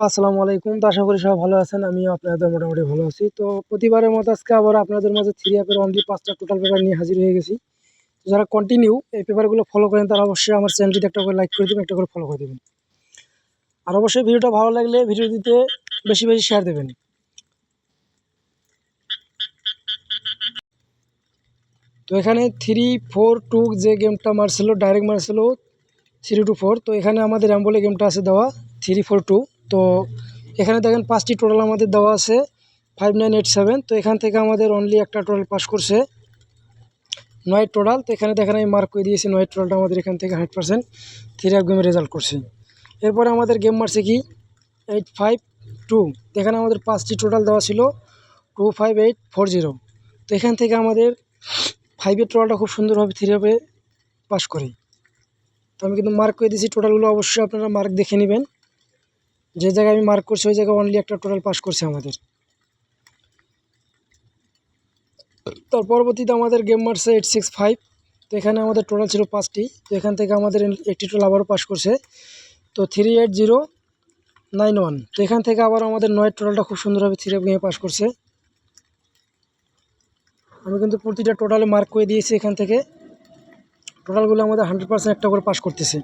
আসসালামু আলাইকুম। তো আশা করি সবাই ভালো আছেন। আমিও আপনাদের মোটামুটি ভালো আছি। তো প্রতিবারের মতো আজকে আবার আপনাদের মাঝে থ্রি অ্যাপের অনলি ৫টা টোটাল পেপার নিয়ে হাজির হয়ে গেছি। তো যারা কন্টিনিউ এই পেপারগুলো ফলো করেন তারা অবশ্যই আমার চ্যানেলটিতে একটা করে লাইক করে দেবেন, একটা করে ফলো করে দেবেন। আর অবশ্যই ভিডিওটা ভালো লাগলে ভিডিওটিতে বেশি বেশি শেয়ার দেবেন। তো এখানে 3-4-2 যে গেমটা মারছিল, ডাইরেক্ট মারছিল 3-4। তো এখানে আমাদের অ্যাম্বলে গেমটা আছে দেওয়া 3-4-2। তো এখানে দেখেন 5টি টোটাল আমাদের দেওয়া আছে 5987। তো এখান থেকে আমাদের অনলি একটা টোটাল পাস করছে 9 টোটাল। তো এখানে দেখেন আমি মার্ক করে দিয়েছি 9 টোটালটা আমাদের এখান থেকে 100% থ্রি অ্যাপ গেমে রেজাল্ট করছে। এরপরে আমাদের গেম মারছে কি 852। তো এখানে আমাদের 5টি টোটাল দেওয়া ছিল 25840। তো এখান থেকে আমাদের 5-এর টোটালটা খুব সুন্দরভাবে থ্রি অ্যাপে পাস করে। তো আমি কিন্তু মার্ক করে দিয়েছি টোটালগুলো, অবশ্যই আপনারা মার্ক দেখে নেবেন। যে জায়গায় আমি মার্ক করছি ওই জায়গায় অনলি একটা টোটাল পাস করছে আমাদের। তার পরবর্তীতে আমাদের গেম মারছে 865। তো এখানে আমাদের টোটাল ছিল 5টি। তো এখান থেকে আমাদের একটি টোটাল আবারও পাস করছে তো 38091। তো এখান থেকে আবার আমাদের 9 টোটালটা খুব সুন্দরভাবে থ্রি অ্যাপ গেমে পাস করছে। আমি কিন্তু প্রতিটা টোটালে মার্ক করে দিয়েছি। এখান থেকে টোটালগুলো আমাদের 100% একটা করে পাস করতেছে।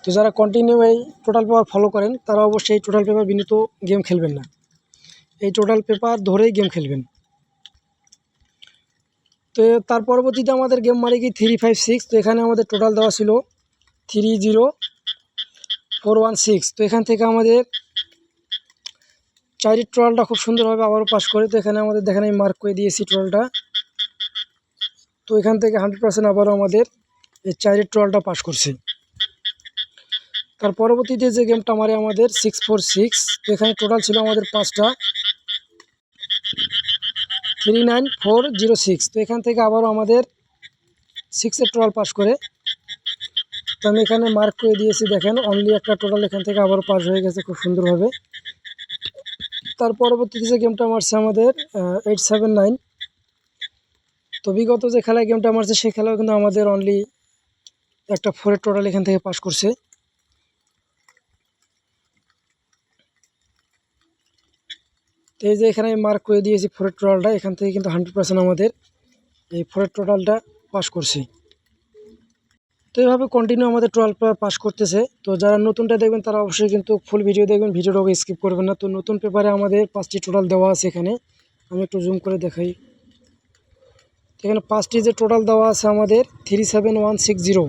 তো যারা কন্টিনিউ এই টোটাল পেপার ফলো করেন তারা অবশ্যই এই টোটাল পেপার বিনীত গেম খেলবেন না, এই টোটাল পেপার ধরেই গেম খেলবেন। তো তার পরবর্তীতে আমাদের গেম মারে কি 356। তো এখানে আমাদের টোটাল দেওয়া ছিল 30416। তো এখান থেকে আমাদের 4-এর টোটালটা খুব সুন্দরভাবে আবারও পাস করে। তো এখানে আমাদের দেখেন আমি মার্ক করে দিয়েছি টোটালটা। তো এখান থেকে 100% আবারও আমাদের এই 4-এর টোটালটা পাস করছে। তার পরবর্তীতে যে গেমটা মারে আমাদের 646। তো এখানে টোটাল ছিল আমাদের 5টা 39406। তো এখান থেকে আবারও আমাদের 6-এর টোটাল পাস করে। তো আমি এখানে মার্ক করে দিয়েছি, দেখেন অনলি একটা টোটাল এখান থেকে আবারও পাস হয়ে গেছে খুব সুন্দরভাবে। তার পরবর্তীতে যে গেমটা মারছে আমাদের 879। তো বিগত যে খেলায় গেমটা মারছে সেই খেলাও কিন্তু আমাদের অনলি একটা 4-এর টোটাল এখান থেকে পাস করছে। তো এই যে এখানে আমি মার্ক করে দিয়েছি 4-এর টোটালটা, এখান থেকে কিন্তু 100% আমাদের এই 4-এর টোটালটা পাস করছে। তো এইভাবে কন্টিনিউ আমাদের টোটাল পেপার পাস করতেছে। তো যারা নতুনটা দেখবেন তারা অবশ্যই কিন্তু ফুল ভিডিও দেখবেন, ভিডিওটাকে স্কিপ করবেন না। তো নতুন পেপারে আমাদের 5টি টোটাল দেওয়া আছে। এখানে আমি একটু জুম করে দেখাই। এখানে 5টি যে টোটাল দেওয়া আছে আমাদের 37160।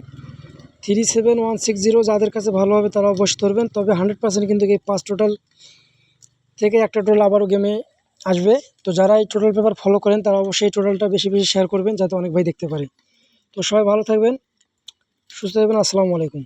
37160 যাদের কাছে ভালো হবে তারা অবশ্যই ধরবেন। তবে 100% কিন্তু এই 5 টোটাল থেকে একটা টোটাল আবারও গেমে আসবে। তো যারা এই টোটাল পেপার ফলো করেন তারা অবশ্যই এই টোটালটা বেশি বেশি শেয়ার করবেন যাতে অনেক ভাই দেখতে পারে। তো সবাই ভালো থাকবেন, সুস্থ থাকবেন। আসসালামু আলাইকুম।